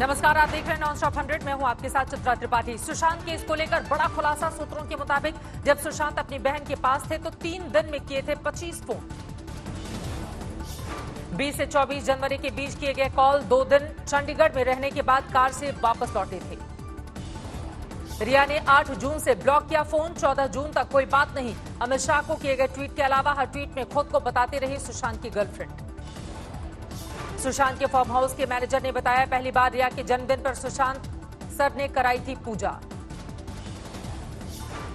नमस्कार, आप देख रहे हैं नॉनस्टॉप 100। मैं हूं आपके साथ चित्रा त्रिपाठी। सुशांत केस को लेकर बड़ा खुलासा। सूत्रों के मुताबिक जब सुशांत अपनी बहन के पास थे तो 3 दिन में किए थे 25 फोन। 20 से 24 जनवरी के बीच किए गए कॉल। 2 दिन चंडीगढ़ में रहने के बाद कार से वापस लौटे थे। रिया ने 8 जून से ब्लॉक किया फोन। 14 जून तक कोई बात नहीं। अमित शाह को किए गए ट्वीट के अलावा हर ट्वीट में खुद को बताते रही सुशांत की गर्लफ्रेंड। सुशांत के फार्म हाउस के मैनेजर ने बताया, पहली बार रिया के जन्मदिन पर सुशांत सर ने कराई थी पूजा।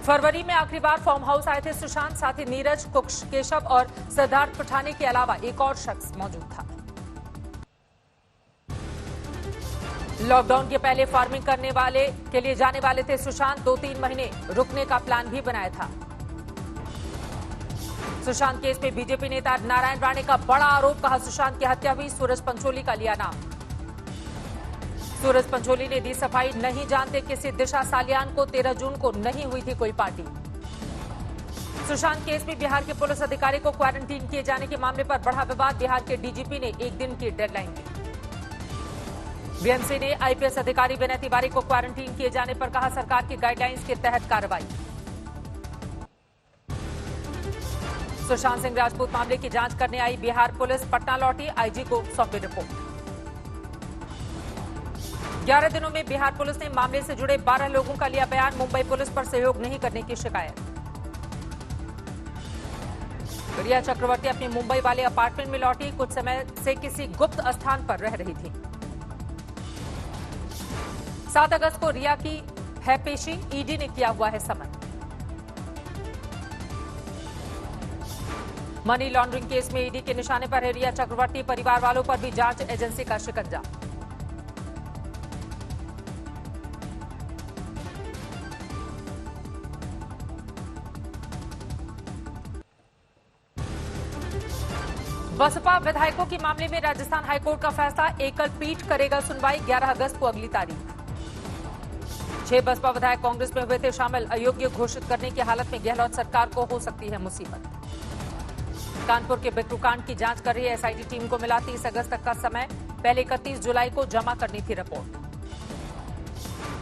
फरवरी में आखिरी बार फार्म हाउस आए थे सुशांत। साथ ही नीरज, कुक्ष, केशव और सिद्धार्थ पठाने के अलावा एक और शख्स मौजूद था। लॉकडाउन के पहले फार्मिंग करने वाले के लिए जाने वाले थे सुशांत। 2-3 महीने रुकने का प्लान भी बनाया था। सुशांत केस में बीजेपी नेता नारायण राणे का बड़ा आरोप। कहा, सुशांत की हत्या हुई, सूरज पंचोली का लिया नाम। सूरज पंचोली ने दी सफाई, नहीं जानते किसी दिशा सालियान को। 13 जून को नहीं हुई थी कोई पार्टी। सुशांत केस में बिहार के पुलिस अधिकारी को क्वारंटीन किए जाने के मामले पर बढ़ा विवाद। बिहार के डीजीपी ने 1 दिन की डेडलाइन दी। बीएमसी ने आईपीएस अधिकारी विनय तिवारी को क्वारंटीन किए जाने पर कहा, सरकार की गाइडलाइंस के तहत कार्रवाई। सुशांत सिंह राजपूत मामले की जांच करने आई बिहार पुलिस पटना लौटी। आईजी को सौंपी रिपोर्ट। 11 दिनों में बिहार पुलिस ने मामले से जुड़े 12 लोगों का लिया बयान। मुंबई पुलिस पर सहयोग नहीं करने की शिकायत। रिया चक्रवर्ती अपने मुंबई वाले अपार्टमेंट में लौटी। कुछ समय से किसी गुप्त स्थान पर रह रही थी। 7 अगस्त को रिया की है पेशी। ईडी ने किया हुआ है समन। मनी लॉन्ड्रिंग केस में ईडी के निशाने पर है रिया चक्रवर्ती। परिवार वालों पर भी जांच एजेंसी का शिकंजा। बसपा विधायकों के मामले में राजस्थान हाईकोर्ट का फैसला। एकल पीठ करेगा सुनवाई। 11 अगस्त को अगली तारीख। 6 बसपा विधायक कांग्रेस में हुए थे शामिल। अयोग्य घोषित करने की हालत में गहलोत सरकार को हो सकती है मुसीबत। कानपुर के बिट्टू कांड की जांच कर रही एसआईटी टीम को मिला 30 अगस्त तक का समय। पहले 31 जुलाई को जमा करनी थी रिपोर्ट।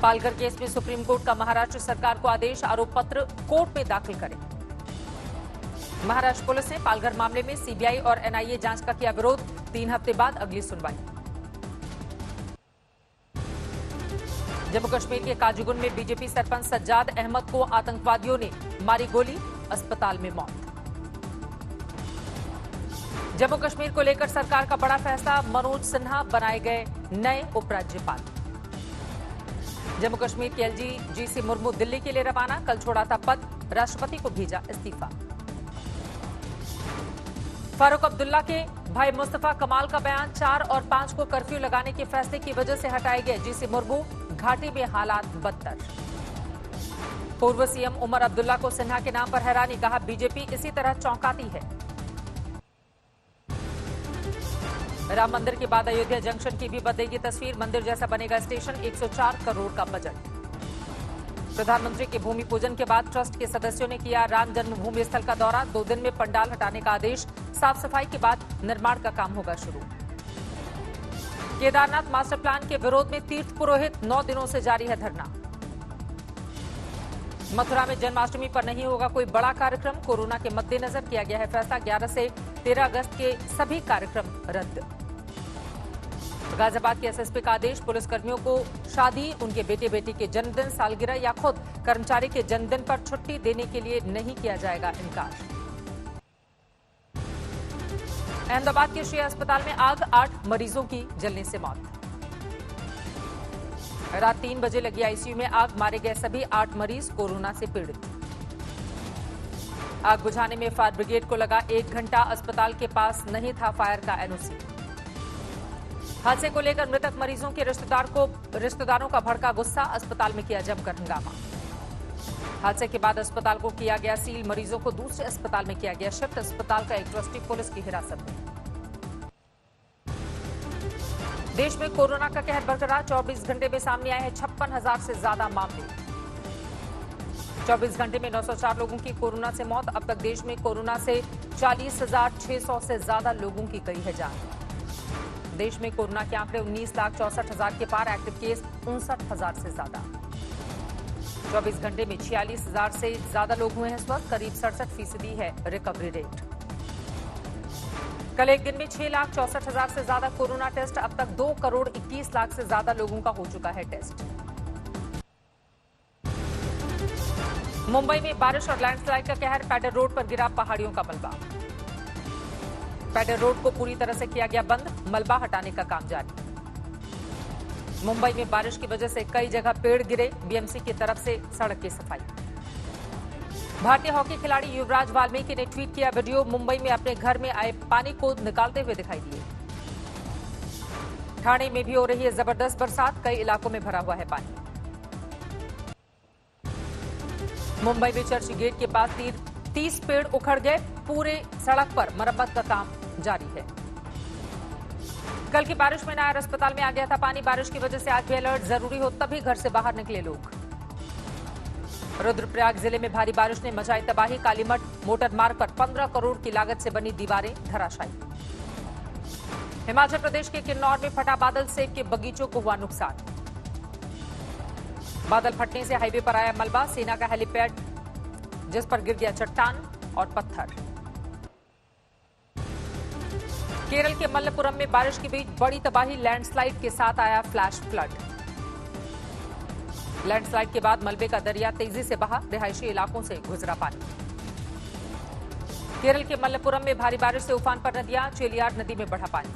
पालघर केस में सुप्रीम कोर्ट का महाराष्ट्र सरकार को आदेश। आरोप पत्र कोर्ट में दाखिल करें। महाराष्ट्र पुलिस ने पालघर मामले में सीबीआई और एनआईए जांच का किया विरोध। 3 हफ्ते बाद अगली सुनवाई। जम्मू कश्मीर के काजीगुंड में बीजेपी सरपंच सज्जाद अहमद को आतंकवादियों ने मारी गोली। अस्पताल में मौत। जम्मू कश्मीर को लेकर सरकार का बड़ा फैसला। मनोज सिन्हा बनाए गए नए उपराज्यपाल। जम्मू कश्मीर के एलजी जीसी मुर्मू दिल्ली के लिए रवाना। कल छोड़ा था पद। राष्ट्रपति को भेजा इस्तीफा। फारूक अब्दुल्ला के भाई मुस्तफा कमाल का बयान। 4 और 5 को कर्फ्यू लगाने के फैसले की वजह से हटाए गए जीसी मुर्मू। घाटी में हालात बदतर। पूर्व सीएम उमर अब्दुल्ला को सिन्हा के नाम पर हैरानी। कहा, बीजेपी इसी तरह चौंकाती है। राम मंदिर के बाद अयोध्या जंक्शन की भी बदलेगी तस्वीर। मंदिर जैसा बनेगा स्टेशन। 104 करोड़ का बजट। प्रधानमंत्री के भूमि पूजन के बाद ट्रस्ट के सदस्यों ने किया राम जन्मभूमि स्थल का दौरा। 2 दिन में पंडाल हटाने का आदेश। साफ सफाई के बाद निर्माण का काम होगा शुरू। केदारनाथ मास्टर प्लान के विरोध में तीर्थ पुरोहित। 9 दिनों से जारी है धरना। मथुरा में जन्माष्टमी पर नहीं होगा कोई बड़ा कार्यक्रम। कोरोना के मद्देनजर किया गया है फैसला। 11 से 13 अगस्त के सभी कार्यक्रम रद्द। गाजियाबाद के एसएसपी का आदेश। पुलिसकर्मियों को शादी, उनके बेटे बेटी के जन्मदिन, सालगिरह या खुद कर्मचारी के जन्मदिन पर छुट्टी देने के लिए नहीं किया जाएगा इनकार। अहमदाबाद के श्रेय अस्पताल में आग। 8 मरीजों की जलने से मौत। रात 3 बजे लगी आईसीयू में आग। मारे गए सभी 8 मरीज कोरोना से पीड़ित। आग बुझाने में फायर ब्रिगेड को लगा 1 घंटा। अस्पताल के पास नहीं था फायर का एनओसी। हादसे को लेकर मृतक मरीजों के रिश्तेदारों का भड़का गुस्सा। अस्पताल में किया जमकर हंगामा। हादसे के बाद अस्पताल को किया गया सील। मरीजों को दूसरे अस्पताल में किया गया शिफ्ट। अस्पताल का एक ट्रस्टी पुलिस की हिरासत में। देश में कोरोना का कहर बरकरार। 24 घंटे में सामने आए हैं 56,000 से ज्यादा मामले। 24 घंटे में 904 लोगों की कोरोना से मौत। अब तक देश में कोरोना से 40,600 से ज्यादा लोगों की गई है जान। देश में कोरोना के आंकड़े 19,64,000 के पार, एक्टिव केस 59,000 से ज्यादा। 24 घंटे में 46,000 से ज्यादा लोग हुए हैं स्वस्थ, करीब 67% है रिकवरी रेट। कल एक दिन में 6,64,000 से ज्यादा कोरोना टेस्ट, अब तक 2,21,00,000 से ज्यादा लोगों का हो चुका है टेस्ट। मुंबई में बारिश और लैंडस्लाइड का कहर, पैडर रोड पर गिरा पहाड़ियों का मलबा। पैडर रोड को पूरी तरह से किया गया बंद, मलबा हटाने का काम जारी। मुंबई में बारिश की वजह से कई जगह पेड़ गिरे, बीएमसी की तरफ से सड़क की सफाई। भारतीय हॉकी खिलाड़ी युवराज वाल्मीकि ने ट्वीट किया वीडियो, मुंबई में अपने घर में आए पानी को निकालते हुए दिखाई दिए। ठाणे में भी हो रही है जबरदस्त बरसात, कई इलाकों में भरा हुआ है पानी। मुंबई में चर्च गेट के पास 30 पेड़ उखड़ गए, पूरे सड़क पर मरम्मत का काम जारी है। कल की बारिश में नायर अस्पताल में आ गया था पानी, बारिश की वजह से आज भी अलर्ट, जरूरी हो तभी घर से बाहर निकले लोग। रुद्रप्रयाग जिले में भारी बारिश ने मचाई तबाही, कालीमठ मोटर मार्ग पर 15 करोड़ की लागत से बनी दीवारें धराशायी। हिमाचल प्रदेश के किन्नौर में फटा बादल, सेब के बगीचों को हुआ नुकसान। बादल फटने से हाईवे पर आया मलबा, सेना का हेलीपैड जिस पर गिर गया चट्टान और पत्थर। केरल के मल्लपुरम में बारिश के बीच बड़ी तबाही, लैंडस्लाइड के साथ आया फ्लैश फ्लड। लैंडस्लाइड के बाद मलबे का दरिया तेजी से बहा, रिहायशी इलाकों से गुजरा पानी। केरल के मल्लपुरम में भारी बारिश से उफान पर नदियां, चेलियार नदी में बढ़ा पानी।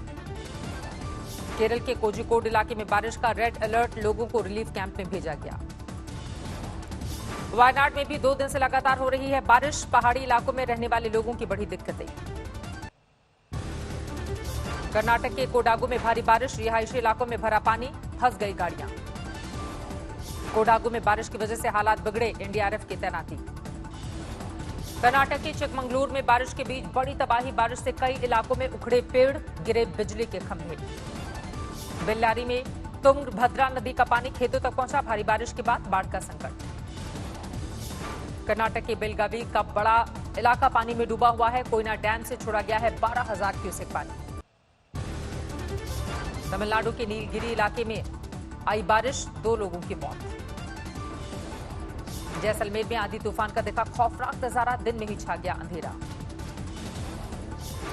केरल के कोझिकोड इलाके में बारिश का रेड अलर्ट, लोगों को रिलीफ कैंप में भेजा गया। वायनाड में भी 2 दिन से लगातार हो रही है बारिश, पहाड़ी इलाकों में रहने वाले लोगों की बड़ी दिक्कतें। कर्नाटक के कोडागु में भारी बारिश, रिहायशी इलाकों में भरा पानी, फंस गई गाड़ियां। कोडागु में बारिश की वजह से हालात बिगड़े, एनडीआरएफ की तैनाती। कर्नाटक के चिकमंगलुरु में बारिश के बीच बड़ी तबाही, बारिश से कई इलाकों में उखड़े पेड़, गिरे बिजली के खंभे। बेल्लारी में तुंगभद्रा नदी का पानी खेतों तक पहुंचा, भारी बारिश के बाद बाढ़ का संकट। कर्नाटक के बेलगावी का बड़ा इलाका पानी में डूबा हुआ है, कोयना डैम से छोड़ा गया है 12,000 क्यूसेक पानी। तमिलनाडु के नीलगिरी इलाके में आई बारिश, 2 लोगों की मौत। जैसलमेर में आंधी तूफान का देखा खौफनाक नजारा, दिन में ही छा गया अंधेरा।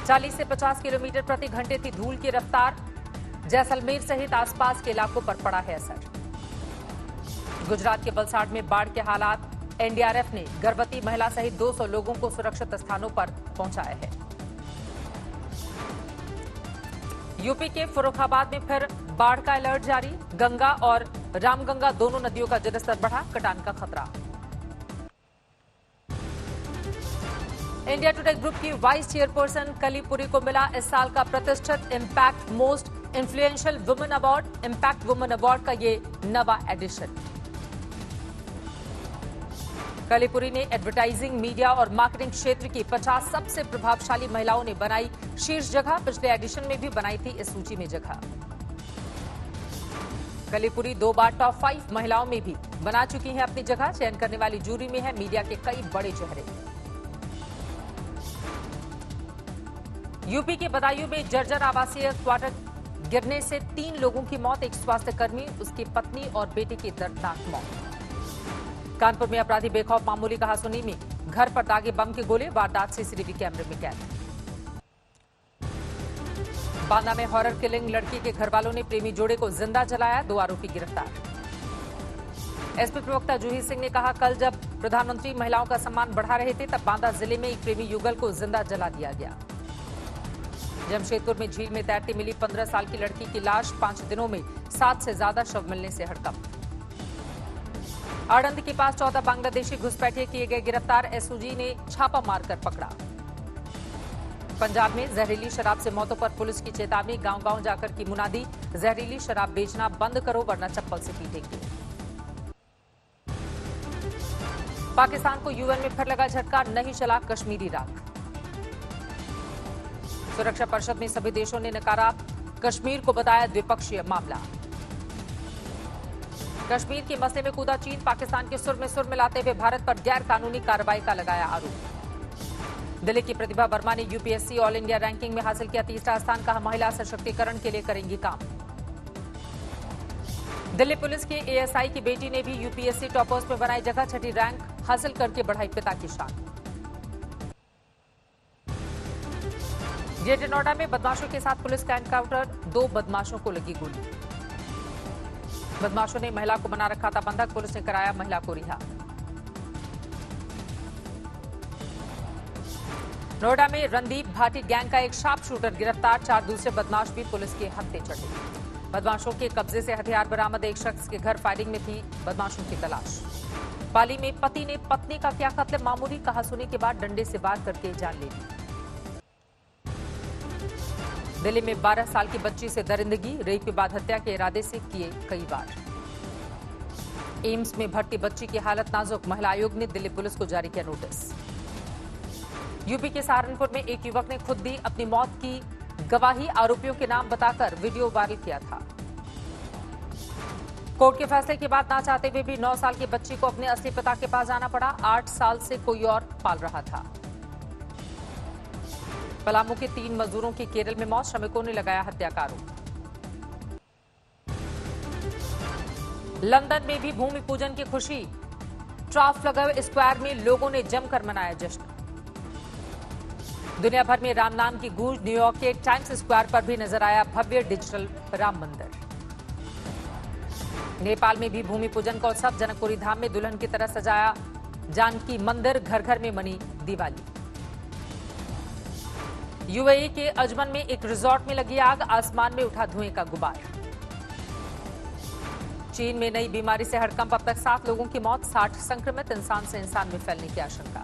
40 से 50 किलोमीटर प्रति घंटे थी धूल की रफ्तार, जैसलमेर सहित आसपास के इलाकों पर पड़ा है असर। गुजरात के वलसाड में बाढ़ के हालात, एनडीआरएफ ने गर्भवती महिला सहित 200 लोगों को सुरक्षित स्थानों पर पहुंचाया है। यूपी के फर्रुखाबाद में फिर बाढ़ का अलर्ट जारी, गंगा और रामगंगा दोनों नदियों का जलस्तर बढ़ा, कटान का खतरा। इंडिया टुडे ग्रुप की वाइस चेयरपर्सन कलीपुरी को मिला इस साल का प्रतिष्ठित impact most influential women award. Impact women award का ये नवा एडिशन। कलीपुरी ने एडवर्टाइजिंग, मीडिया और मार्केटिंग क्षेत्र की 50 सबसे प्रभावशाली महिलाओं ने बनाई शीर्ष जगह, पिछले एडिशन में भी बनाई थी इस सूची में जगह। कलीपुरी 2 बार टॉप 5 महिलाओं में भी बना चुकी हैं अपनी जगह, चयन करने वाली जूरी में है मीडिया के कई बड़े चेहरे। यूपी के बदायूं में जर्जर आवासीय क्वार्टर गिरने से 3 लोगों की मौत, एक स्वास्थ्यकर्मी, उसकी पत्नी और बेटे की दर्दनाक मौत। कानपुर में अपराधी बेखौफ मामूली कहासुनी में घर पर दागे बम के गोले, वारदात सीसीटीवी कैमरे में कैद। बांदा में हॉरर किलिंग, लड़की के घर वालों ने प्रेमी जोड़े को जिंदा जलाया, 2 आरोपी गिरफ्तार। एसपी प्रवक्ता जूही सिंह ने कहा, कल जब प्रधानमंत्री महिलाओं का सम्मान बढ़ा रहे थे तब बांदा जिले में एक प्रेमी युगल को जिंदा जला दिया गया। जमशेदपुर में झील में तैरती मिली 15 साल की लड़की की लाश, 5 दिनों में 7 से ज्यादा शव मिलने से हड़कंप। आड़ंद के पास 14 बांग्लादेशी घुसपैठिए किए गए गिरफ्तार, एसओजी ने छापा मारकर पकड़ा। पंजाब में जहरीली शराब से मौतों पर पुलिस की चेतावनी, गांव-गांव जाकर की मुनादी, जहरीली शराब बेचना बंद करो वरना चप्पल से पीटेंगे। पाकिस्तान को यूएन में फिर लगा झटका, नहीं चला कश्मीरी राग। सुरक्षा परिषद में सभी देशों ने नकारा, कश्मीर को बताया द्विपक्षीय मामला। कश्मीर के मसले में कूदा चीन, पाकिस्तान के सुर में सुर मिलाते हुए भारत पर गैर कानूनी कार्रवाई का लगाया आरोप। दिल्ली की प्रतिभा वर्मा ने यूपीएससी ऑल इंडिया रैंकिंग में हासिल किया तीसरा स्थान। कहा, महिला सशक्तिकरण के लिए करेंगी काम। दिल्ली पुलिस के एएसआई की बेटी ने भी यूपीएससी टॉपर्स में बनाई जगह, छठी रैंक हासिल करके बढ़ाई पिता की शान। ग्रेटर नोएडा में बदमाशों के साथ पुलिस का एनकाउंटर, 2 बदमाशों को लगी गोली। बदमाशों ने महिला को बना रखा था बंधक, पुलिस ने कराया महिला को रिहा। नोएडा में रणदीप भाटी गैंग का एक शार्प शूटर गिरफ्तार, 4 दूसरे बदमाश भी पुलिस के हत्थे चढ़े। बदमाशों के कब्जे से हथियार बरामद, एक शख्स के घर फायरिंग में थी बदमाशों की तलाश। पाली में पति ने पत्नी का किया कत्ल, मामूली कहासुनी के बाद डंडे से वार करके जान ले ली। दिल्ली में 12 साल की बच्ची से दरिंदगी, रेप के बाद हत्या के इरादे से किए कई वार। एम्स में भर्ती बच्ची की हालत नाजुक, महिला आयोग ने दिल्ली पुलिस को जारी किया नोटिस। यूपी के सहारनपुर में एक युवक ने खुद दी अपनी मौत की गवाही, आरोपियों के नाम बताकर वीडियो वायरल किया था। कोर्ट के फैसले के बाद ना चाहते हुए भी 9 साल की बच्ची को अपने असली पिता के पास जाना पड़ा, 8 साल से कोई और पाल रहा था। पलामू के 3 मजदूरों की केरल में मौत, श्रमिकों ने लगाया हत्या का आरोप। लंदन में भी भूमि पूजन की खुशी, ट्राफलगर स्क्वायर में लोगों ने जमकर मनाया जश्न। दुनिया भर में राम नाम की गूंज, न्यूयॉर्क के टाइम्स स्क्वायर पर भी नजर आया भव्य डिजिटल राम मंदिर। नेपाल में भी भूमि पूजन का उत्सव, जनकपुरी धाम में दुल्हन की तरह सजाया जानकी मंदिर, घर घर में मनी दिवाली। यूएई के अजमन में एक रिजॉर्ट में लगी आग, आसमान में उठा धुएं का गुबार। चीन में नई बीमारी से हड़कंप, अब तक 7 लोगों की मौत, 60 संक्रमित, इंसान से इंसान में फैलने की आशंका।